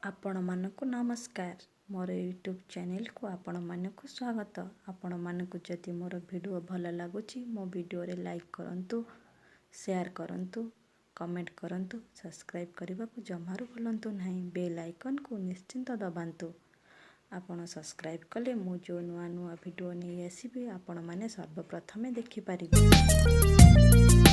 ଆପଣମାନଙ୍କୁ ନମସ୍କାର। ମୋର ୟୁଟ୍ୟୁବ୍ ଚ୍ୟାନେଲକୁ ଆପଣମାନଙ୍କୁ ସ୍ୱାଗତ। ଆପଣମାନଙ୍କୁ ଯଦି ମୋର ଭିଡ଼ିଓ ଭଲ ଲାଗୁଛି ମୋ ଭିଡ଼ିଓରେ ଲାଇକ୍ କରନ୍ତୁ, ସେୟାର କରନ୍ତୁ, କମେଣ୍ଟ କରନ୍ତୁ, ସବସ୍କ୍ରାଇବ୍ କରିବାକୁ ଜମାରୁ ଭୁଲନ୍ତୁ ନାହିଁ। ବେଲ୍ ଆଇକନ୍କୁ ନିଶ୍ଚିନ୍ତ ଦବାନ୍ତୁ। ଆପଣ ସବସ୍କ୍ରାଇବ୍ କଲେ ମୁଁ ଯେଉଁ ନୂଆ ନୂଆ ଭିଡ଼ିଓ ନେଇ ଆସିବି ଆପଣମାନେ ସର୍ବପ୍ରଥମେ ଦେଖିପାରିବେ।